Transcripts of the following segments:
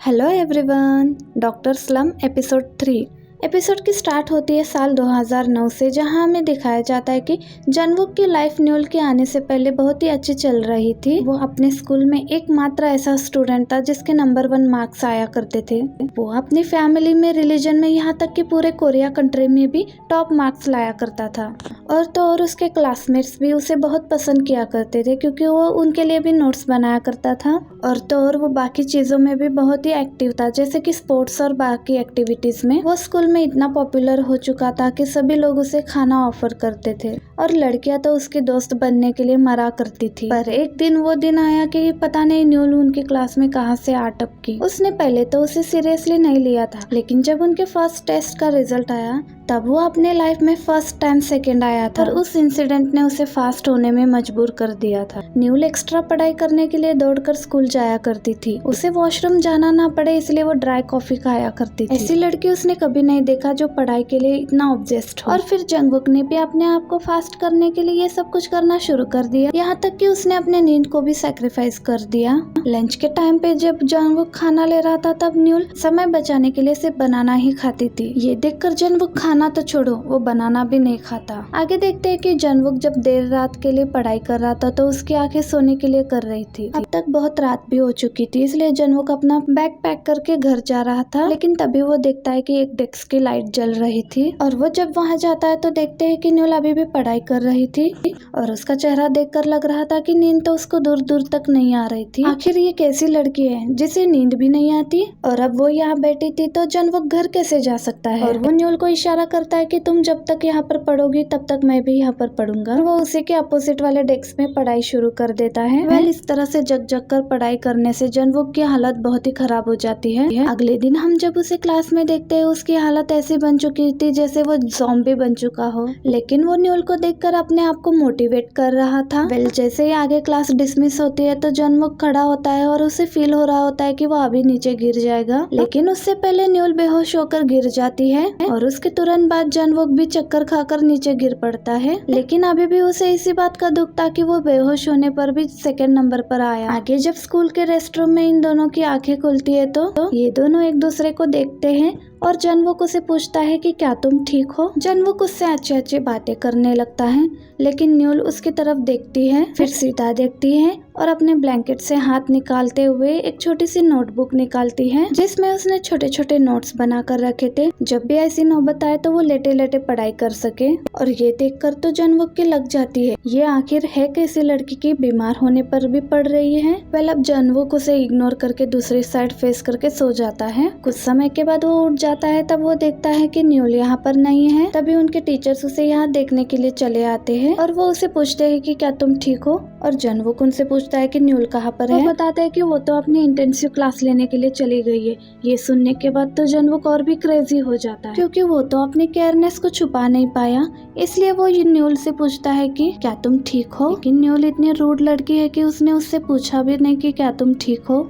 Hello everyone, doctor slum episode 3। Episode की start होती है साल 2009 से, जहां हमें दिखाया जाता है कि जनवुक की लाइफ न्यूल के आने से पहले बहुत ही अच्छी चल रही थी। वो अपने स्कूल में एकमात्र ऐसा स्टूडेंट था जिसके नंबर 1 मार्क्स आया करते थे। वो अपनी फैमिली में, रिलीजन में, यहाँ तक कि पूरे कोरिया कंट्री में भी टॉप मार्क्स लाया करता था। और तो और उसके क्लासमेट्स भी उसे बहुत पसंद किया करते थे क्योंकि वो उनके लिए भी नोट्स बनाया करता था। और तो और वो बाकी चीज़ों में भी बहुत ही एक्टिव था, जैसे कि स्पोर्ट्स और बाकी एक्टिविटीज़ में। वो स्कूल में इतना पॉपुलर हो चुका था कि सभी लोग उसे खाना ऑफर करते थे और लड़कियां तो उसकी दोस्त बनने के लिए मरा करती थी। पर एक दिन वो दिन आया कि पता नहीं न्यूल उनकी क्लास में कहां से आ टपकी। उसने पहले तो उसे सीरियसली नहीं लिया था, लेकिन जब उनके फर्स्ट टेस्ट का रिजल्ट आया तब वो अपने लाइफ में फर्स्ट टाइम सेकंड आया था और उस इंसिडेंट ने उसे फास्ट होने में मजबूर कर दिया था। न्यूल एक्स्ट्रा पढ़ाई करने के लिए दौड़कर स्कूल जाया करती थी। उसे वॉशरूम जाना ना पड़े इसलिए वो ड्राई कॉफी खाया करती थी। ऐसी लड़की उसने कभी नहीं देखा जो पढ़ाई के लिए इतना ऑब्सेस्ड हो। और फिर जंगकुक ने भी अपने आप को फास्ट करने के लिए ये सब कुछ करना शुरू कर दिया, यहाँ तक कि उसने अपने नींद को भी सैक्रिफाइस कर दिया। लंच के टाइम पे जब जंगकुक खाना ले रहा था तब न्यूल समय बचाने के लिए सिर्फ बनाना ही खाती थी। ये देखकर जंगकुक खाना तो छोड़ो, वो बनाना भी नहीं खाता। आगे देखते हैं कि जंगकुक जब देर रात के लिए पढ़ाई कर रहा था तो उसकी आंखें सोने के लिए कर रही थी। अब तक बहुत रात भी हो चुकी थी, इसलिए जंगकुक अपना बैग पैक करके घर जा रहा था। लेकिन तभी वो देखता है कि एक डेस्क की लाइट जल रही थी और वो जब वहाँ जाता है तो देखते हैं कि न्यूल अभी भी पढ़ाई कर रही थी और उसका चेहरा देखकर लग रहा था कि नींद तो उसको दूर दूर तक नहीं आ रही थी। आखिर ये कैसी लड़की है जिसे नींद भी नहीं आती, और अब वो यहाँ बैठी थी तो जंगकुक घर कैसे जा सकता है। और वो न्यूल को इशारा करता है कि तुम जब तक यहाँ पर पढ़ोगी तब तक मैं भी यहाँ पर पढ़ूंगा। वो उसी के अपोजिट वाले डेस्क में पढ़ाई शुरू कर देता है। इस तरह से जग जग कर पढ़ाई करने से जंगकुक की हालत बहुत ही खराब हो जाती है। अगले दिन हम जब उसे क्लास में देखते हैं उसकी हालत ऐसी बन चुकी थी जैसे वो ज़ॉम्बी बन चुका हो, लेकिन वो न्यूल को देखकर अपने आप को मोटिवेट कर रहा था। जैसे ही आगे क्लास डिसमिस होती है तो जंगकुक खड़ा होता है और उसे फील हो रहा होता है कि वो अभी नीचे गिर जाएगा, लेकिन उससे पहले न्यूल बेहोश होकर गिर जाती है और उसके तुरंत बाद जंगकुक भी चक्कर खाकर नीचे गिर पड़ता है। लेकिन अभी भी उसे इसी बात का दुख था कि वो बेहोश होने पर भी सेकंड नंबर पर आया। आगे जब स्कूल के रेस्टरूम में इन दोनों की आंखें खुलती है तो ये दोनों एक दूसरे को देखते हैं और जंगकुक उसे पूछता है कि क्या तुम ठीक हो। जंगकुक उससे अच्छी अच्छी बातें करने लगता है, लेकिन न्यूल उसकी तरफ देखती है, फिर सीधा देखती है और अपने ब्लैंकेट से हाथ निकालते हुए एक छोटी सी नोटबुक निकालती है जिसमें उसने छोटे छोटे नोट्स बना कर रखे थे, जब भी ऐसी नौबत आए तो वो लेटे लेटे पढ़ाई कर सके। और ये देखकर तो जंगकुक की लग जाती है ये आखिर है कैसी लड़की की बीमार होने पर भी पढ़ रही है। पहले अब जंगकुक उसे इग्नोर करके दूसरी साइड फेस करके सो जाता है। कुछ समय के बाद वो उठ जाता है, तब वो देखता है कि न्यूल यहाँ पर नहीं है। तभी उनके टीचर्स उसे यहाँ देखने के लिए चले आते हैं और वो उसे पूछते हैं कि क्या तुम ठीक हो। और जंगकुक उनसे पूछता है कि न्यूल कहाँ पर है। वो बताते हैं कि वो तो अपनी इंटेंसिव क्लास लेने के लिए चली गई है। ये सुनने के बाद तो जंगकुक और भी क्रेजी हो जाता है क्योंकि वो तो अपनी केयरनेस को छुपा नहीं पाया, इसलिए वो ये न्यूल से पूछता है कि क्या तुम ठीक हो। लेकिन न्यूल इतनी रूड लड़की है कि उसने उससे पूछा भी नहीं कि क्या तुम ठीक हो,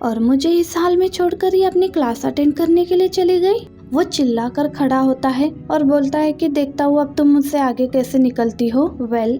और मुझे इस हाल में छोड़कर ये अपनी क्लास अटेंड करने के लिए चली गई। वो चिल्लाकर खड़ा होता है और बोलता है कि देखता हूँ अब तुम मुझसे आगे कैसे निकलती हो।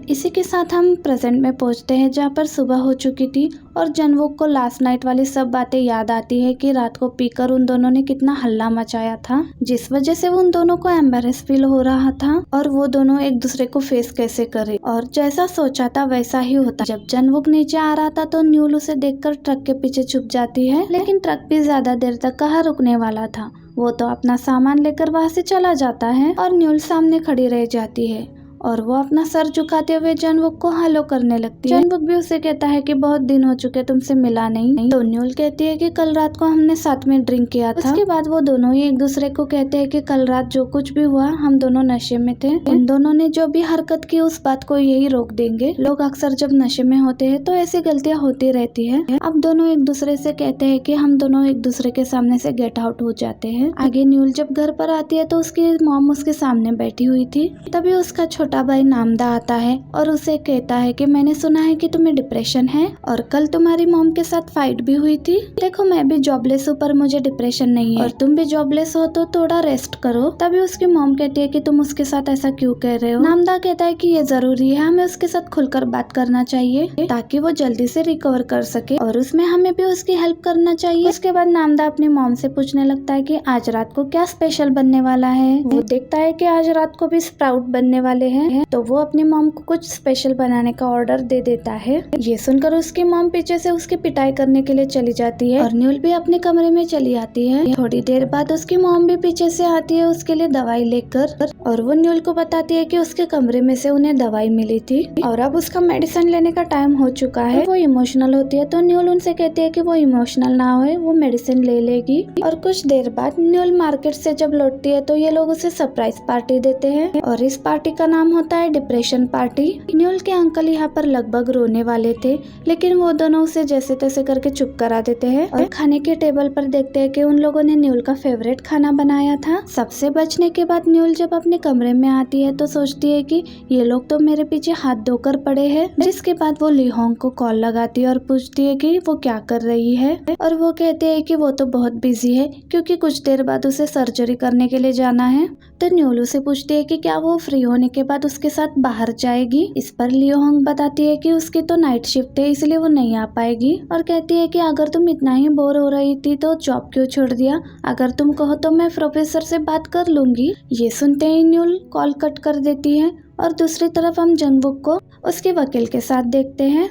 इसी के साथ हम प्रेजेंट में पहुँचते हैं जहाँ पर सुबह हो चुकी थी और जंगकुक को लास्ट नाइट वाली सब बातें याद आती है कि रात को पीकर उन दोनों ने कितना हल्ला मचाया था, जिस वजह से उन दोनों को एम्बेरेस फील हो रहा था और वो दोनों एक दूसरे को फेस कैसे करे। और जैसा सोचा था वैसा ही होता। जब जंगकुक नीचे आ रहा था तो न्यूल उसे देखकर ट्रक के पीछे छुप जाती है, लेकिन ट्रक भी ज्यादा देर तक कहाँ रुकने वाला था। वो तो अपना सामान लेकर वहाँ से चला जाता है और न्यूल सामने खड़ी रह जाती है और वो अपना सर झुकाते हुए जंगकुक को हेलो करने लगती है। जंगकुक भी उसे कहता है कि बहुत दिन हो चुके तुमसे मिला नहीं। तो न्यूल कहती है कि कल रात को हमने साथ में ड्रिंक किया था। उसके बाद वो दोनों ही एक दूसरे को कहते हैं कि कल रात जो कुछ भी हुआ हम दोनों नशे में थे। इन दोनों ने जो भी हरकत की उस बात को यही रोक देंगे। लोग अक्सर जब नशे में होते हैं तो ऐसी गलतियाँ होती रहती है। अब दोनों एक दूसरे से कहते हैं कि हम दोनों एक दूसरे के सामने से गेट आउट हो जाते हैं। आगे न्यूल जब घर पर आती है तो उसकी मॉम उसके सामने बैठी हुई थी। तभी उसका छोटा छोटा भाई नामदा आता है और उसे कहता है कि मैंने सुना है कि तुम्हें डिप्रेशन है और कल तुम्हारी मॉम के साथ फाइट भी हुई थी। देखो मैं भी जॉबलेस हूँ पर मुझे डिप्रेशन नहीं है और तुम भी जॉबलेस हो तो थोड़ा रेस्ट करो। तभी उसकी मॉम कहती है कि तुम उसके साथ ऐसा क्यों कह रहे हो। नामदा कहता है कि ये जरूरी है, हमें उसके साथ खुलकर बात करना चाहिए ताकि वो जल्दी से रिकवर कर सके और उसमें हमें भी उसकी हेल्प करना चाहिए। उसके बाद नामदा अपनी मॉम से पूछने लगता है कि आज रात को क्या स्पेशल बनने वाला है। वो देखता है कि आज रात को भी स्प्राउट बनने वाले हैं तो वो अपनी मॉम को कुछ स्पेशल बनाने का ऑर्डर दे देता है। ये सुनकर उसकी मॉम पीछे से उसकी पिटाई करने के लिए चली जाती है और न्यूल भी अपने कमरे में चली आती है। थोड़ी देर बाद उसकी मॉम भी पीछे से आती है उसके लिए दवाई लेकर और वो न्यूल को बताती है कि उसके कमरे में से उन्हें दवाई मिली थी और अब उसका मेडिसिन लेने का टाइम हो चुका है। वो इमोशनल होती है तो न्यूल उनसे कहती है कि वो इमोशनल ना होए, वो मेडिसिन ले लेगी। और कुछ देर बाद न्यूल मार्केट से जब लौटती है तो ये लोग उसे सरप्राइज पार्टी देते हैं और इस पार्टी का नाम होता है डिप्रेशन पार्टी। न्यूल के अंकल यहाँ पर लगभग रोने वाले थे लेकिन वो दोनों उसे जैसे तैसे करके चुप करा देते हैं और खाने के टेबल पर देखते हैं कि उन लोगों ने न्यूल का फेवरेट खाना बनाया था। सबसे बचने के बाद न्यूल जब अपने कमरे में आती है तो सोचती है कि ये लोग तो मेरे पीछे हाथ धोकर पड़े हैं। जिसके बाद वो ली होंग को कॉल लगाती है और पूछती है कि वो क्या कर रही है और वो कहते हैं कि वो तो बहुत बिजी है क्योंकि कुछ देर बाद उसे सर्जरी करने के लिए जाना है। तो न्यूल उसे पूछती है कि क्या वो फ्री होने के बाद उसके साथ बाहर जाएगी। इस पर ली होंग बताती है कि उसकी तो नाइट शिफ्ट है इसलिए वो नहीं आ पाएगी और कहती है कि अगर तुम इतना ही बोर हो रही थी तो जॉब क्यों छोड़ दिया, अगर तुम कहो तो मैं प्रोफेसर से बात कर लूंगी। ये सुनते ही न्यूल कॉल कट कर देती है और दूसरी तरफ हम जंगवुक को उसके वकील के साथ देखते हैं।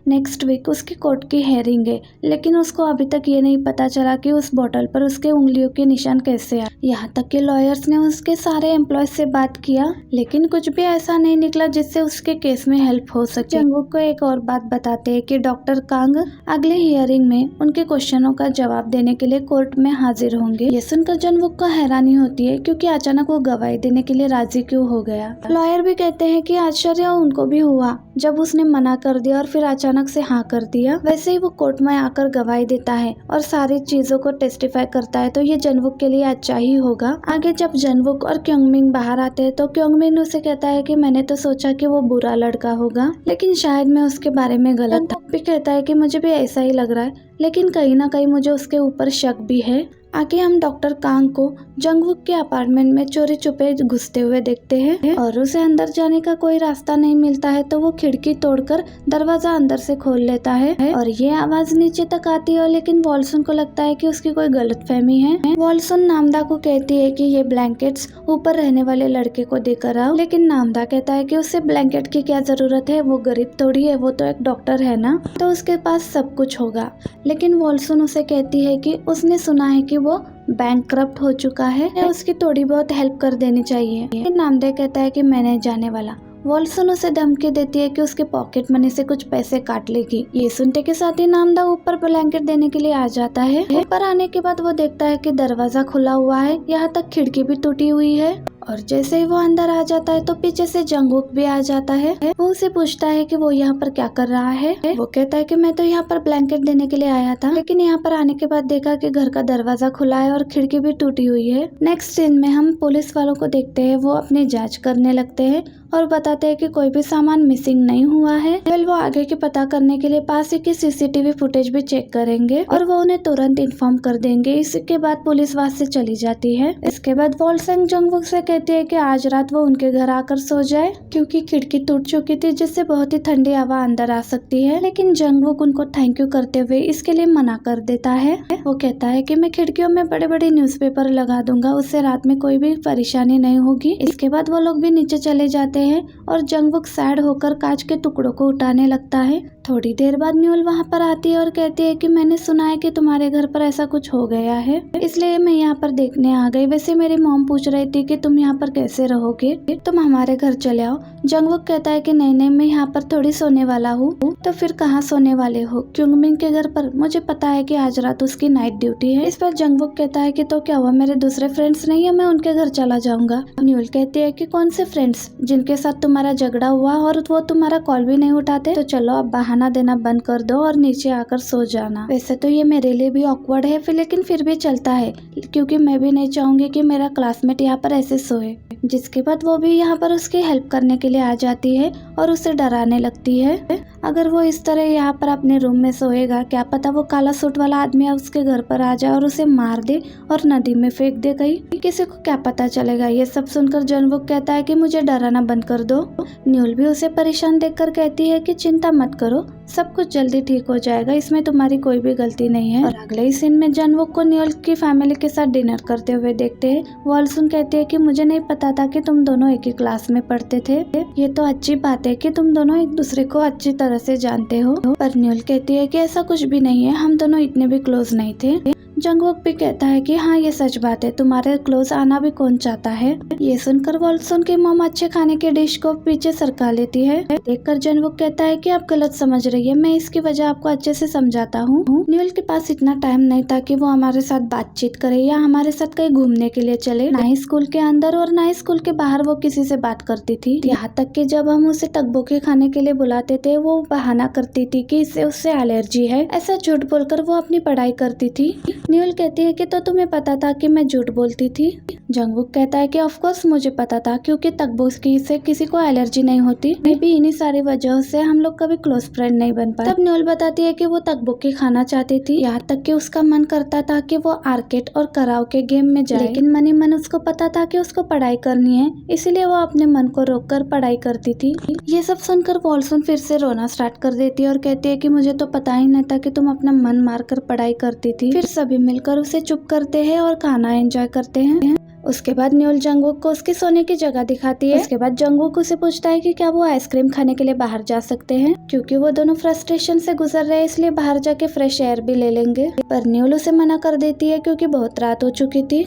नेक्स्ट वीक उसकी कोर्ट की हेयरिंग है लेकिन उसको अभी तक ये नहीं पता चला कि उस बोतल पर उसके उंगलियों के निशान कैसे आए। यहाँ तक कि लॉयर्स ने उसके सारे एम्प्लॉयज से बात किया लेकिन कुछ भी ऐसा नहीं निकला जिससे उसके केस में हेल्प हो सके। जंगवुक को एक और बात बताते हैं कि डॉक्टर कांग अगले हियरिंग में उनके क्वेश्चनों का जवाब देने के लिए कोर्ट में हाजिर होंगे। ये सुनकर जंगवुक को हैरानी होती है क्योंकि अचानक वो गवाही देने के लिए राजी क्यों हो गया। लॉयर भी कहते हैं कि आश्चर्य उनको भी हुआ जब उसने मना कर दिया और फिर अचानक से हाँ कर दिया। वैसे ही वो कोर्ट में आकर गवाही देता है और सारी चीजों को टेस्टिफाई करता है तो ये जंगवुक के लिए अच्छा ही होगा। आगे जब जंगवुक और क्योंगमिन बाहर आते हैं तो क्योंगमिन उसे कहता है कि मैंने तो सोचा कि वो बुरा लड़का होगा लेकिन शायद मैं उसके बारे में गलत था। भी कहता है कि मुझे भी ऐसा ही लग रहा है लेकिन कहीं ना कहीं मुझे उसके ऊपर शक भी है। आगे हम डॉक्टर कांग को जंगवुक के अपार्टमेंट में चोरी छुपे घुसते हुए देखते हैं और उसे अंदर जाने का कोई रास्ता नहीं मिलता है तो वो खिड़की तोड़कर दरवाजा अंदर से खोल लेता है और ये आवाज नीचे तक आती है लेकिन वॉल्सन को लगता है कि उसकी कोई गलतफहमी है। वॉल्सन नामदा को कहती है कि ये ब्लैंकेट्स ऊपर रहने वाले लड़के को देकर आओ लेकिन नामदा कहता है कि उसे ब्लैंकेट की क्या जरूरत है, वो गरीब थोड़ी है, वो तो एक डॉक्टर है ना, तो उसके पास सब कुछ होगा। लेकिन वॉल्सन उसे कहती है कि उसने सुना है कि वो बैंकक्रप्ट हो चुका है, उसकी थोड़ी बहुत हेल्प कर देनी चाहिए। नामदा कहता है कि मैं नहीं जाने वाला। वॉल्सन उसे धमकी देती है कि उसके पॉकेट मनी से कुछ पैसे काट लेगी। ये सुनते के साथ ही नामदा ऊपर ब्लैंकेट देने के लिए आ जाता है। ऊपर आने के बाद वो देखता है कि दरवाजा खुला हुआ है, यहाँ तक खिड़की भी टूटी हुई है और जैसे ही वो अंदर आ जाता है तो पीछे से जंगवुक भी आ जाता है। वो उसे पूछता है कि वो यहाँ पर क्या कर रहा है। वो कहता है कि मैं तो यहाँ पर ब्लैंकेट देने के लिए आया था लेकिन यहाँ पर आने के बाद देखा कि घर का दरवाजा खुला है और खिड़की भी टूटी हुई है। नेक्स्ट सीन में हम पुलिस वालों को देखते हैं, वो अपनी जांच करने लगते हैं और बताते हैं कि कोई भी सामान मिसिंग नहीं हुआ है। वो आगे की पता करने के लिए पास ही की सीसीटीवी फुटेज भी चेक करेंगे और वो उन्हें तुरंत इन्फॉर्म कर देंगे। इसके बाद पुलिस वहां से चली जाती है। इसके बाद वॉल्सन जंगवुक से कहती है कि आज रात वो उनके घर आकर सो जाए क्योंकि खिड़की टूट चुकी थी जिससे बहुत ही ठंडी हवा अंदर आ सकती है। लेकिन जंगवुक उनको थैंक यू करते हुए इसके लिए मना कर देता है। वो कहता है कि मैं खिड़कियों में बड़े बड़े न्यूज़पेपर लगा दूंगा, उससे रात में कोई भी परेशानी नहीं होगी। इसके बाद वो लोग भी नीचे चले जाते हैं और जंगवुक सैड होकर कांच के टुकड़ों को उठाने लगता है। थोड़ी देर बाद न्यूल वहाँ पर आती है और कहती है कि मैंने सुना है कि तुम्हारे घर पर ऐसा कुछ हो गया है, इसलिए मैं यहाँ पर देखने आ गई। वैसे मेरी मॉम पूछ रही थी कि तुम यहाँ पर कैसे रहोगे, तुम हमारे घर चले आओ। जंगवुक कहता है कि नहीं मैं यहाँ पर थोड़ी सोने वाला हूँ। तो फिर कहाँ सोने वाले हो? क्योंगमिन के घर पर। मुझे पता है कि आज रात उसकी नाइट ड्यूटी है। इस पर जंगवुक कहता है कि तो क्या हुआ, मेरे दूसरे फ्रेंड्स नहीं है, मैं उनके घर चला जाऊंगा। न्यूल कहती है कि कौन से फ्रेंड्स, जिनके साथ तुम्हारा झगड़ा हुआ और वो तुम्हारा कॉल भी नहीं उठाते? तो चलो अब बहाना देना बंद कर दो और नीचे आकर सो जाना। वैसे तो ये मेरे लिए भी ऑकवर्ड है लेकिन फिर भी चलता है क्योंकि मैं भी नहीं चाहूंगी कि मेरा क्लासमेट यहाँ पर ऐसे सोए। जिसके बाद वो भी यहाँ पर उसकी हेल्प करने के लिए आ जाती है और उसे डराने लगती है। अगर वो इस तरह यहाँ पर अपने रूम में सोएगा, क्या पता वो काला सूट वाला आदमी उसके घर पर आ जाए और उसे मार दे और नदी में फेंक दे। कहीं किसी को क्या पता चलेगा। ये सब सुनकर जॉनवुक कहता है कि मुझे डराना बंद कर दो। न्यूल भी उसे परेशान देखकर कहती है कि चिंता मत करो, सब कुछ जल्दी ठीक हो जाएगा, इसमें तुम्हारी कोई भी गलती नहीं है। और अगले ही सीन में जॉनवुक को न्यूल की फैमिली के साथ डिनर करते हुए देखते हैं। वॉल्सन कहती है कि मुझे नहीं पता था कि तुम दोनों एक ही क्लास में पढ़ते थे, ये तो अच्छी बात है कि तुम दोनों एक दूसरे को अच्छी तरह से जानते हो। पर न्यूल कहती है कि ऐसा कुछ भी नहीं है, हम दोनों इतने भी क्लोज नहीं थे। जंगवुक भी कहता है कि हाँ ये सच बात है, तुम्हारे क्लोज आना भी कौन चाहता है। ये सुनकर वॉल्सन की मॉम अच्छे खाने के डिश को पीछे सरका लेती है। देखकर जंगवुक कहता है कि आप गलत समझ रही है, मैं इसकी वजह आपको अच्छे से समझाता हूँ। न्यूल के पास इतना टाइम नहीं था कि वो हमारे साथ बातचीत करे या हमारे साथ कहीं घूमने के लिए चले। ना ही स्कूल के अंदर और ना ही स्कूल के बाहर वो किसी से बात करती थी। यहाँ तक कि जब हम उसे टकबोकी खाने के लिए बुलाते थे, वो बहाना करती थी कि इससे उससे एलर्जी है। ऐसा झूठ बोलकर वो अपनी पढ़ाई करती थी। न्यूल कहती है कि तो तुम्हें पता था कि मैं झूठ बोलती थी। जंगवुक कहता है कि ऑफ कोर्स मुझे पता था, क्योंकि तकबोकी से किसी को एलर्जी नहीं होती। मे भी इन्हीं सारी वजहों से हम लोग कभी क्लोज फ्रेंड नहीं बन पाए। तब न्यूल बताती है कि वो तकबोकी खाना चाहती थी, यहाँ तक कि उसका मन करता था कि वो आर्केड और कराओके गेम में जाए, लेकिन मन ही मन उसको पता था कि उसको पढ़ाई करनी है, इसीलिए वो अपने मन को रोककर पढ़ाई करती थी। ये सब सुनकर वॉल्सन फिर से रोना स्टार्ट कर देती है और कहती है कि मुझे तो पता ही नहीं था कि तुम अपना मन मारकर पढ़ाई करती थी। फिर सभी मिलकर उसे चुप करते हैं और खाना एंजॉय करते हैं। उसके बाद न्यूल जंगवुक को उसकी सोने की जगह दिखाती है। उसके बाद जंगवुक उसे पूछता है कि क्या वो आइसक्रीम खाने के लिए बाहर जा सकते हैं, क्योंकि वो दोनों फ्रस्ट्रेशन से गुजर रहे हैं, इसलिए बाहर जाके फ्रेश एयर भी ले लेंगे। पर न्यूल उसे मना कर देती है क्योंकि बहुत रात हो चुकी थी।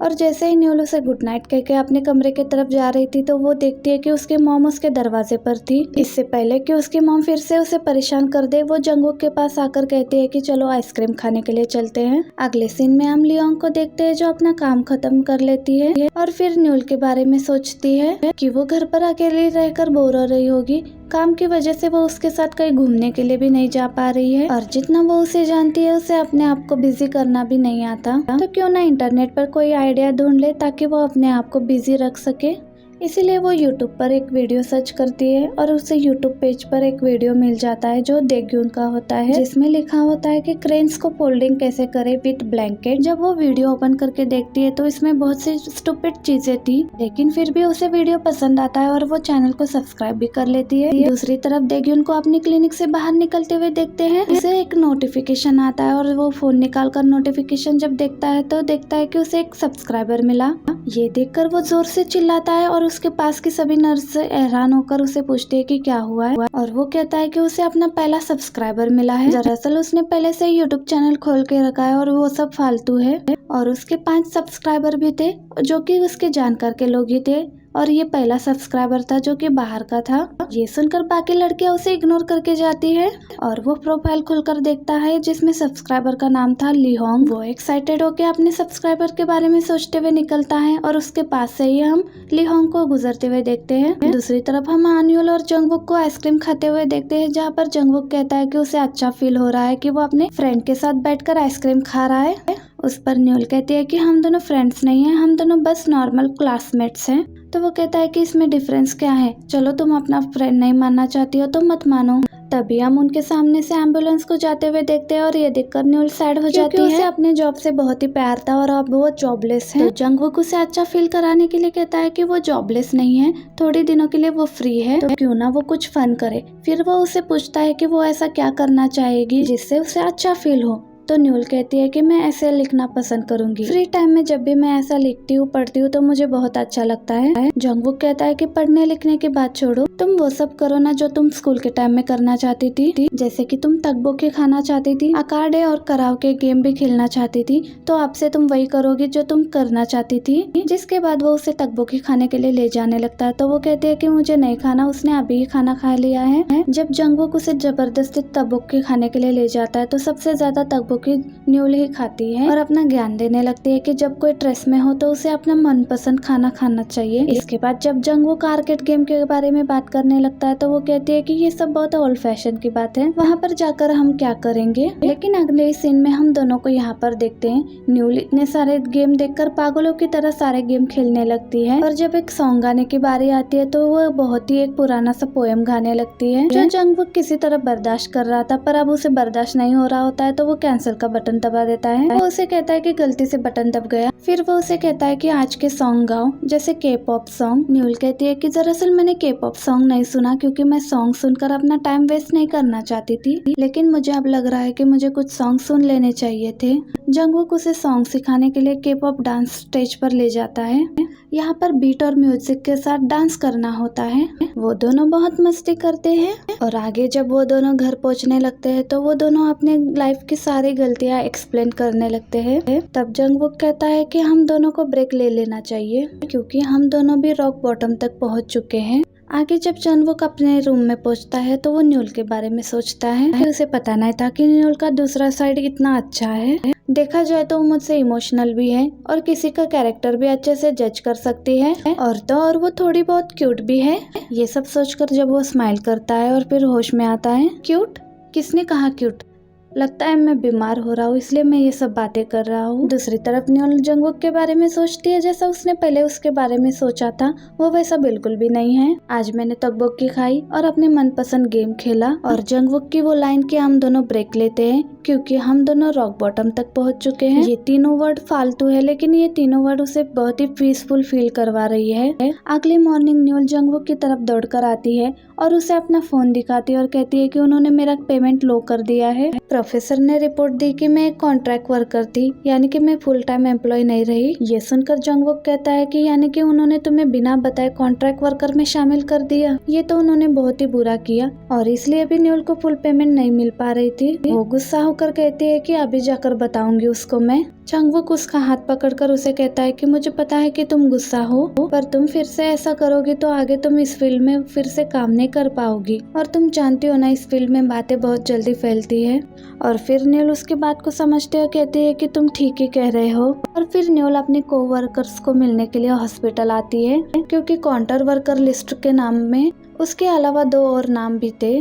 और जैसे ही न्यूल उसे गुड नाइट कहके अपने कमरे की तरफ जा रही थी, तो वो देखती है कि उसकी मॉम उसके दरवाजे पर थी। इससे पहले कि उसकी मॉम फिर से उसे परेशान कर दे, वो जंगवुक के पास आकर कहती है कि चलो आइसक्रीम खाने के लिए चलते हैं। अगले सीन में हम लियोंग को देखते हैं जो अपना काम खत्म कर लेती है और फिर न्यूल के बारे में सोचती है कि वो घर पर अकेले रहकर बोर हो रही होगी। काम की वजह से वो उसके साथ कहीं घूमने के लिए भी नहीं जा पा रही है, और जितना वो उसे जानती है उसे अपने आप को बिजी करना भी नहीं आता। तो क्यों ना इंटरनेट पर कोई आइडिया ढूंढ ले ताकि वो अपने आप को बिजी रख सके। इसीलिए वो YouTube पर एक वीडियो सर्च करती है और उसे YouTube पेज पर एक वीडियो मिल जाता है जो देग्यून का होता है, जिसमें लिखा होता है कि क्रेन्स को फोल्डिंग कैसे करे विद ब्लैंकेट। जब वो वीडियो ओपन करके देखती है तो इसमें बहुत सी स्टूपिड चीजें थी, लेकिन फिर भी उसे वीडियो पसंद आता है और वो चैनल को सब्सक्राइब भी कर लेती है। दूसरी तरफ देग्यून को अपनी क्लिनिक से बाहर निकलते हुए देखते हैं। उसे एक नोटिफिकेशन आता है और वो फोन निकाल कर नोटिफिकेशन जब देखता है तो देखता है कि उसे एक सब्सक्राइबर मिला। ये देखकर वो जोर से चिल्लाता है और उसके पास की सभी नर्स हैरान होकर उसे पूछती है कि क्या हुआ है, और वो कहता है कि उसे अपना पहला सब्सक्राइबर मिला है। दरअसल उसने पहले से यूट्यूब चैनल खोल के रखा है और वो सब फालतू है, और उसके 5 सब्सक्राइबर भी थे जो कि उसके जानकार के लोग ही थे, और ये पहला सब्सक्राइबर था जो कि बाहर का था। ये सुनकर बाकी लड़कियां उसे इग्नोर करके जाती है और वो प्रोफाइल खुलकर देखता है जिसमें सब्सक्राइबर का नाम था लिहोंग। वो एक्साइटेड होकर अपने सब्सक्राइबर के बारे में सोचते हुए निकलता है और उसके पास से ही हम लिहोंग को गुजरते हुए देखते हैं। दूसरी तरफ हम आन्युल और जंगवुक को आइसक्रीम खाते हुए देखते हैं, जहाँ पर जंगवुक कहता है कि उसे अच्छा फील हो रहा है कि वो अपने फ्रेंड के साथ बैठकर आइसक्रीम खा रहा है। उस पर न्यूल कहती है कि हम दोनों फ्रेंड्स नहीं हैं, हम दोनों बस नॉर्मल क्लासमेट्स हैं। तो वो कहता है कि इसमें डिफरेंस क्या है, चलो तुम अपना फ्रेंड नहीं मानना चाहती हो तो मत मानो। तभी हम उनके सामने से एम्बुलेंस को जाते हुए देखते हैं और ये देखकर न्यूल सैड हो जाती है। उसे अपने जॉब से बहुत ही प्यार था और अब वो जॉबलेस है। तो जंगवुक उसे अच्छा फील कराने के लिए कहता है कि वो जॉबलेस नहीं है, थोड़ी दिनों के लिए वो फ्री है, तो क्यों ना वो कुछ फन करे। फिर वो उसे पूछता है कि वो ऐसा क्या करना चाहेगी जिससे उसे अच्छा फील हो। तो न्यूल कहती है कि मैं ऐसे लिखना पसंद करूंगी, फ्री टाइम में जब भी मैं ऐसा लिखती हूँ पढ़ती हूँ तो मुझे बहुत अच्छा लगता है। जंगवुक कहता है कि पढ़ने लिखने की बात छोड़ो, तुम वो सब करो ना जो तुम स्कूल के टाइम में करना चाहती थी, जैसे कि तुम तकबोकी खाना चाहती थी, आर्केड और कराओके गेम भी खेलना चाहती थी, तो आपसे तुम वही करोगी जो तुम करना चाहती थी। जिसके बाद वो उसे तकबोकी खाने के लिए ले जाने लगता है, तो वो कहती है कि मुझे नहीं खाना, उसने अभी ही खाना खा लिया है। जब जंगवुक उसे जबरदस्ती तकबोकी खाने के लिए ले जाता है तो सबसे ज्यादा तकबोकी न्यूल ही खाती है और अपना ज्ञान देने लगती है कि जब कोई स्ट्रेस में हो तो उसे अपना मनपसंद खाना खाना चाहिए। इसके बाद जब जंगवुक आर्केड गेम के बारे में बात बात करने लगता है तो वो कहती है कि ये सब बहुत ओल्ड फैशन की बात है, वहाँ पर जाकर हम क्या करेंगे। लेकिन अगले सीन में हम दोनों को यहाँ पर देखते हैं न्यूल इतने सारे गेम देखकर पागलों की तरह सारे गेम खेलने लगती है और जब एक सॉन्ग गाने की बारी आती है तो वो बहुत ही एक पुराना सा पोएम गाने लगती है जो जंगवुक किसी तरह बर्दाश्त कर रहा था, पर अब उसे बर्दाश्त नहीं हो रहा होता है तो वो कैंसिल का बटन दबा देता है। वो उसे कहता है कि गलती से बटन दब गया। फिर वो उसे कहता है कि आज के सॉन्ग गाओ, जैसे के पॉप सॉन्ग। न्यूल कहती है कि दरअसल मैंने के पॉप सॉन्ग नहीं सुना क्योंकि मैं सॉन्ग सुनकर अपना टाइम वेस्ट नहीं करना चाहती थी, लेकिन मुझे अब लग रहा है कि मुझे कुछ सॉन्ग सुन लेने चाहिए थे। जंगवुक उसे सॉन्ग सिखाने के लिए के पॉप डांस स्टेज पर ले जाता है। यहाँ पर बीट और म्यूजिक के साथ डांस करना होता है। वो दोनों बहुत मस्ती करते हैं और आगे जब वो दोनों घर पहुँचने लगते हैं तो वो दोनों अपने लाइफ की सारी गलतियाँ एक्सप्लेन करने लगते हैं। तब जंगवुक कहता है कि हम दोनों को ब्रेक ले लेना चाहिए क्योंकि हम दोनों भी रॉक बॉटम तक पहुँच चुके हैं। आगे जब जंगवुक अपने रूम में पहुंचता है तो वो न्यूल के बारे में सोचता है। उसे पता नहीं था कि न्यूल का दूसरा साइड इतना अच्छा है। देखा जाए तो वो मुझसे इमोशनल भी है और किसी का कैरेक्टर भी अच्छे से जज कर सकती है और वो थोड़ी बहुत क्यूट भी है। ये सब सोचकर जब वो स्माइल करता है और फिर होश में आता है, क्यूट? किसने कहा क्यूट? लगता है मैं बीमार हो रहा हूँ इसलिए मैं ये सब बातें कर रहा हूँ। दूसरी तरफ न्यूल जंगवुक के बारे में सोचती है जैसा उसने पहले उसके बारे में सोचा था, वो वैसा बिल्कुल भी नहीं है। आज मैंने तकबोकी खाई और अपने मनपसंद गेम खेला और जंगवुक की वो लाइन कि हम दोनों ब्रेक लेते हैं क्योंकि हम दोनों रॉक बॉटम तक पहुंच चुके हैं। ये तीनों वर्ड फालतू है लेकिन ये तीनों वर्ड उसे बहुत ही पीसफुल फील करवा रही है। अगली मॉर्निंग न्यूल जंगवुक की तरफ दौड़कर आती है और उसे अपना फोन दिखाती है और कहती है कि उन्होंने मेरा पेमेंट लो कर दिया है। प्रोफेसर ने रिपोर्ट दी कि मैं एक कॉन्ट्रैक्ट वर्कर थी, यानी कि मैं फुल टाइम एम्प्लॉय नहीं रही। ये सुनकर जंगवुक कहता है कि यानी कि उन्होंने तुम्हें बिना बताए कॉन्ट्रैक्ट वर्कर में शामिल कर दिया। ये तो उन्होंने बहुत ही बुरा किया और इसलिए भी न्यूल को फुल पेमेंट नहीं मिल पा रही थी। वो गुस्सा होकर कहती है कि अभी जाकर बताऊंगी उसको मैं। जंगवुक उसका हाथ पकड़कर उसे कहता है कि मुझे पता है कि तुम गुस्सा हो, पर तुम फिर से ऐसा करोगी तो आगे तुम इस फील्ड में फिर से काम नहीं कर पाओगी और तुम जानती हो ना इस फील्ड में बातें बहुत जल्दी फैलती है। और फिर न्यूल उसकी बात को समझते हुए कहती है कि तुम ठीक ही कह रहे हो। और फिर न्यूल अपने कोवर्कर्स को मिलने के लिए हॉस्पिटल आती है क्योंकि काउंटर वर्कर लिस्ट के नाम में उसके अलावा 2 और नाम भी थे।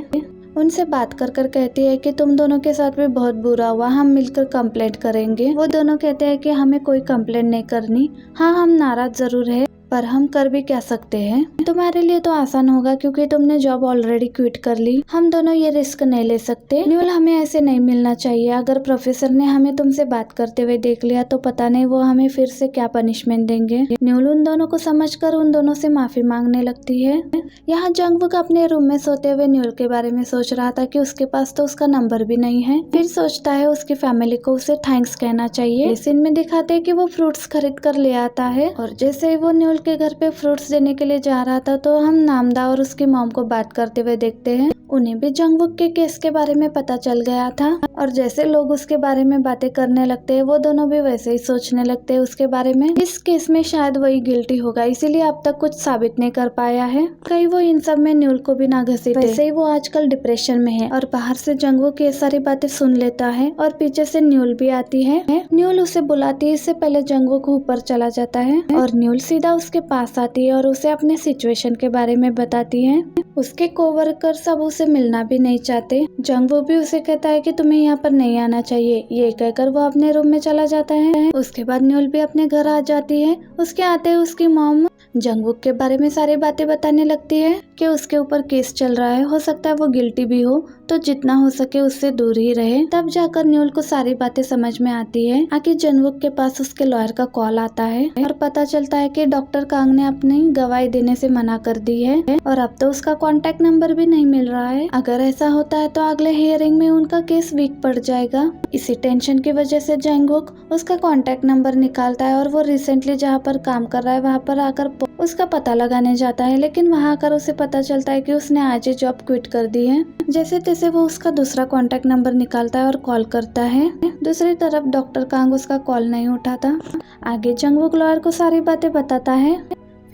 उनसे बात कर कर कहती है कि तुम दोनों के साथ भी बहुत बुरा हुआ, हम मिलकर कंप्लेंट करेंगे। वो दोनों कहते हैं कि हमें कोई कंप्लेंट नहीं करनी, हाँ हम नाराज जरूर है पर हम कर भी क्या सकते हैं। तुम्हारे लिए तो आसान होगा क्योंकि तुमने जॉब ऑलरेडी क्विट कर ली, हम दोनों ये रिस्क नहीं ले सकते। न्यूल हमें ऐसे नहीं मिलना चाहिए। अगर प्रोफेसर ने हमें तुमसे बात करते हुए देख लिया तो पता नहीं वो हमें फिर से क्या पनिशमेंट देंगे। न्यूल उन दोनों को समझकर उन दोनों से माफी मांगने लगती है। यहाँ जंगवुक अपने रूम में सोते हुए न्यूल के बारे में सोच रहा था कि उसके पास तो उसका नंबर भी नहीं है। फिर सोचता है उसकी फैमिली को उसे थैंक्स कहना चाहिए। इस सीन में दिखाते हैं कि वो फ्रूट्स खरीद कर ले आता है और जैसे ही वो न्यूल के घर पे फ्रूट्स देने के लिए जा रहा था तो हम नामदा और उसकी मॉम को बात करते हुए देखते हैं। उन्हें भी जंगवुक के केस के बारे में पता चल गया था और जैसे लोग उसके बारे में बातें करने लगते हैं वो दोनों भी वैसे ही सोचने लगते हैं उसके बारे में। इस केस में शायद वही गिल्टी होगा, इसीलिए अब तक कुछ साबित नहीं कर पाया है। कहीं वो इन सब में न्यूल को भी ना घसीटे। वैसे ही वो आजकल डिप्रेशन में है और बाहर से जंगवुक ये सारी बातें सुन लेता है और पीछे से न्यूल भी आती है। न्यूल उसे बुलाती है, इससे पहले जंगवुक ऊपर चला जाता है और न्यूल सीधा उसके पास आती है और उसे अपने सिचुएशन के बारे में बताती है। उसके कोवर्कर सब उसे मिलना भी नहीं चाहते। जंगवुक भी उसे कहता है कि तुम्हें यहाँ पर नहीं आना चाहिए। ये कहकर वो अपने रूम में चला जाता है। उसके बाद न्यूल भी अपने घर आ जाती है। उसके आते ही उसकी मॉम जंगवुक के बारे में सारी बातें बताने लगती है कि उसके ऊपर केस चल रहा है, हो सकता है वो गिल्टी भी हो तो जितना हो सके उससे दूर ही रहे। तब जाकर न्यूल को सारी बातें समझ में आती है। आगे जंगवुक के पास उसके लॉयर का कॉल आता है और पता चलता है कि डॉक्टर कांग ने अपनी गवाही देने से मना कर दी है और अब तो उसका कॉन्टेक्ट नंबर भी नहीं मिल रहा है। अगर ऐसा होता है तो अगले हियरिंग में उनका केस वीक पड़ जाएगा। इसी टेंशन की वजह से जंगवुक उसका कॉन्टेक्ट नंबर निकालता है और वो रिसेंटली जहाँ पर काम कर रहा है वहाँ पर आकर उसका पता लगाने जाता है, लेकिन वहाँ आकर उसे पता चलता है कि उसने आज ही जॉब क्विट कर दी है। जैसे तैसे वो उसका दूसरा कॉन्टेक्ट नंबर निकालता है और कॉल करता है। दूसरी तरफ डॉक्टर कांग उसका कॉल नहीं उठाता। आगे जंगवुक लॉयर को सारी बातें बताता है।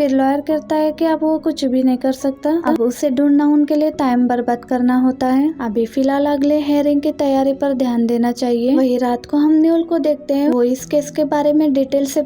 फिर लॉयर कहता है कि अब वो कुछ भी नहीं कर सकता, अब उसे ढूंढना उनके लिए टाइम बर्बाद करना होता है। अभी फिलहाल अगले हेयरिंग की तैयारी पर ध्यान देना चाहिए। वही रात को हम न्यूल को देखते हैं, वो इस केस के बारे में डिटेल से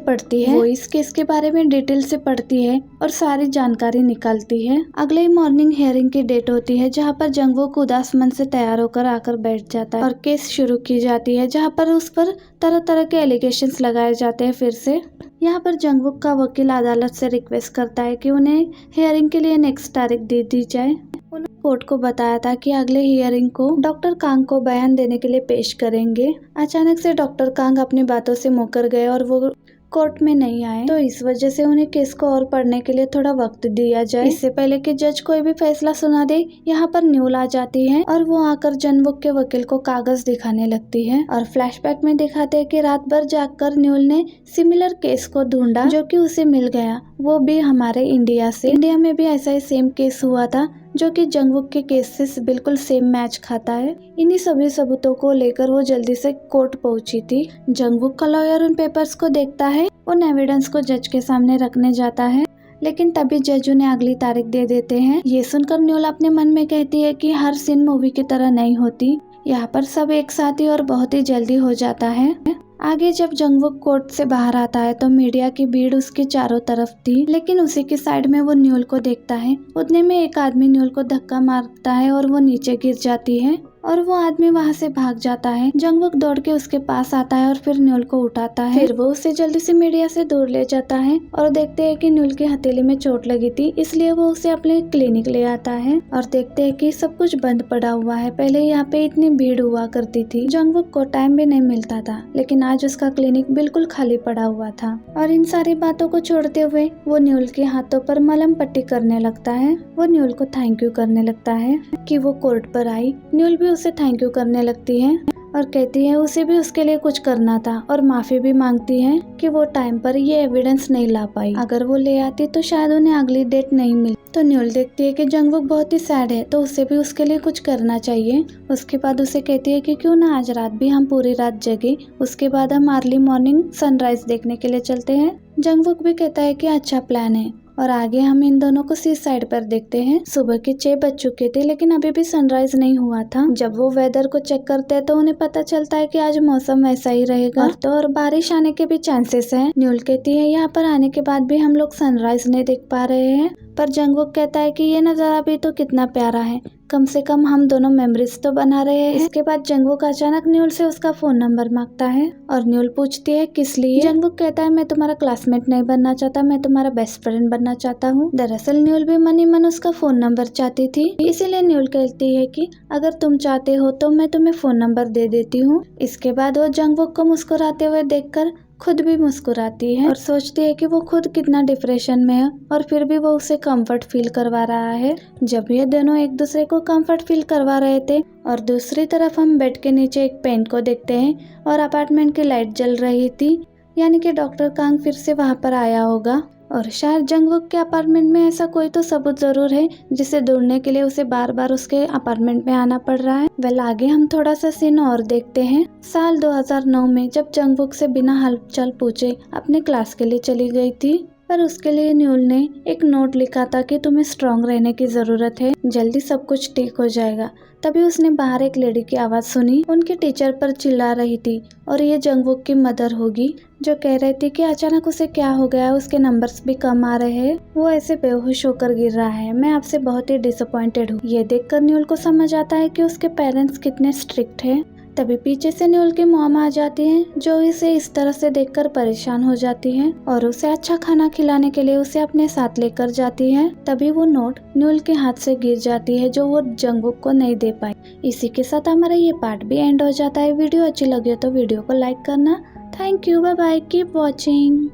पढ़ती है और सारी जानकारी निकालती है। अगले ही मॉर्निंग हेयरिंग की डेट होती है, जहाँ पर जंगवुक उदास मन से तैयार होकर आकर बैठ जाता है और केस शुरू की जाती है, जहाँ पर उस पर तरह तरह के एलिगेशंस लगाए जाते हैं। फिर से यहाँ पर जंगवुक का वकील अदालत से रिक्वेस्ट करता है कि उन्हें हियरिंग के लिए नेक्स्ट तारीख दे दी जाए। उन्होंने कोर्ट को बताया था कि अगले हियरिंग को डॉक्टर कांग को बयान देने के लिए पेश करेंगे। अचानक से डॉक्टर कांग अपनी बातों से मुकर गए और वो कोर्ट में नहीं आए, तो इस वजह से उन्हें केस को और पढ़ने के लिए थोड़ा वक्त दिया जाए। इससे पहले कि जज कोई भी फैसला सुना दे, यहाँ पर न्यूल आ जाती है और वो आकर जंगवुक के वकील को कागज दिखाने लगती है और फ्लैशबैक में दिखाते हैं कि रात भर जागकर न्यूल ने सिमिलर केस को ढूंढा जो कि उसे मिल गया, वो भी हमारे इंडिया से। इंडिया में भी ऐसा ही सेम केस हुआ था जो कि जंगवुक के केस से बिल्कुल सेम मैच खाता है। इन्हीं सभी सबूतों को लेकर वो जल्दी से कोर्ट पहुंची थी। जंगवुक का लॉयर उन पेपर्स को देखता है, उन एविडेंस को जज के सामने रखने जाता है, लेकिन तभी जज उन्हें अगली तारीख दे देते हैं। ये सुनकर न्यूल अपने मन में कहती है कि हर सीन मूवी की तरह नहीं होती, यहाँ पर सब एक साथ ही और बहुत ही जल्दी हो जाता है। आगे जब जंगवुक कोर्ट से बाहर आता है तो मीडिया की भीड़ उसके चारों तरफ थी, लेकिन उसी की साइड में वो न्यूल को देखता है। उतने में एक आदमी न्यूल को धक्का मारता है और वो नीचे गिर जाती है और वो आदमी वहाँ से भाग जाता है। जंगवुक दौड़ के उसके पास आता है और फिर न्यूल को उठाता है। फिर वो उसे जल्दी से मीडिया से दूर ले जाता है और देखते हैं कि न्यूल की हथेली में चोट लगी थी, इसलिए वो उसे अपने क्लिनिक ले आता है और देखते हैं कि सब कुछ बंद पड़ा हुआ है। पहले यहाँ पे इतनी भीड़ हुआ करती थी, जंगवुक को टाइम भी नहीं मिलता था, लेकिन आज उसका क्लिनिक बिल्कुल खाली पड़ा हुआ था। और इन सारी बातों को छोड़ते हुए वो न्यूल के हाथों पर मलहम पट्टी करने लगता है। वो न्यूल को थैंक यू करने लगता है कि वो कोर्ट पर आई। न्यूल भी उसे थैंक यू करने लगती है और कहती है उसे भी उसके लिए कुछ करना था और माफी भी मांगती है कि वो टाइम पर ये एविडेंस नहीं ला पाई। अगर वो ले आती तो शायद उन्हें अगली डेट नहीं मिली। तो न्यूल देखती है कि जंगवुक बहुत ही सैड है, तो उसे भी उसके लिए कुछ करना चाहिए। उसके बाद उसे कहती है कि क्यों ना आज रात भी हम पूरी रात जगे, उसके बाद हम अर्ली मॉर्निंग सनराइज देखने के लिए चलते हैं। जंगवुक भी कहता है कि अच्छा प्लान है और आगे हम इन दोनों को सी साइड पर देखते हैं। सुबह के 6 बज चुके थे, लेकिन अभी भी सनराइज नहीं हुआ था। जब वो वेदर को चेक करते हैं तो उन्हें पता चलता है कि आज मौसम ऐसा ही रहेगा और बारिश आने के भी चांसेस हैं। न्यूल कहती है यहाँ पर आने के बाद भी हम लोग सनराइज नहीं देख पा रहे हैं, पर जंगवुक कहता है कि ये नजारा भी तो कितना प्यारा है, कम से कम हम दोनों मेमोरीज तो बना रहे हैं। इसके बाद जंगवुक अचानक न्यूल से उसका फोन नंबर मांगता है और न्यूल पूछती है किस लिए। जंगवुक कहता है मैं तुम्हारा क्लासमेट नहीं बनना चाहता, मैं तुम्हारा बेस्ट फ्रेंड बनना चाहता हूँ। दरअसल न्यूल भी मन ही मन उसका फोन नंबर चाहती थी, इसीलिए न्यूल कहती है कि अगर तुम चाहते हो तो मैं तुम्हें फोन नंबर दे देती हूँ। इसके बाद वो जंगवुक को मुस्कुराते हुए देखकर खुद भी मुस्कुराती है और सोचती है कि वो खुद कितना डिप्रेशन में है और फिर भी वो उसे कंफर्ट फील करवा रहा है। जब ये दोनों एक दूसरे को कंफर्ट फील करवा रहे थे और दूसरी तरफ हम बेड के नीचे एक पेन को देखते हैं और अपार्टमेंट की लाइट जल रही थी, यानी कि डॉक्टर कांग फिर से वहाँ पर आया होगा और शायद जंगवुक के अपार्टमेंट में ऐसा कोई तो सबूत जरूर है जिसे ढूंढने के लिए उसे बार बार उसके अपार्टमेंट में आना पड़ रहा है। वेल आगे हम थोड़ा सा सीन और देखते हैं। साल 2009 में जब जंगवुक से बिना हालचाल पूछे अपने क्लास के लिए चली गई थी, पर उसके लिए न्यूल ने एक नोट लिखा था कि तुम्हें स्ट्रांग रहने की जरूरत है, जल्दी सब कुछ ठीक हो जाएगा। तभी उसने बाहर एक लेडी की आवाज सुनी, उनके टीचर पर चिल्ला रही थी और ये जंगवुक की मदर होगी, जो कह रही थी कि अचानक उसे क्या हो गया, उसके नंबर्स भी कम आ रहे हैं, वो ऐसे बेहोश होकर गिर रहा है, मैं आपसे बहुत ही डिसअपॉइंटेड हूँ। ये देखकर न्यूल को समझ आता है कि उसके पेरेंट्स कितने स्ट्रिक्ट हैं। तभी पीछे से न्यूल की मॉम आ जाती हैं, जो इसे इस तरह से देखकर परेशान हो जाती हैं और उसे अच्छा खाना खिलाने के लिए उसे अपने साथ लेकर जाती है। तभी वो नोट न्यूल के हाथ से गिर जाती है, जो वो जंगवुक को नहीं दे पाई। इसी के साथ हमारा ये पार्ट भी एंड हो जाता है। वीडियो अच्छी लगी हो तो वीडियो को लाइक करना। Thank you, bye bye, keep watching.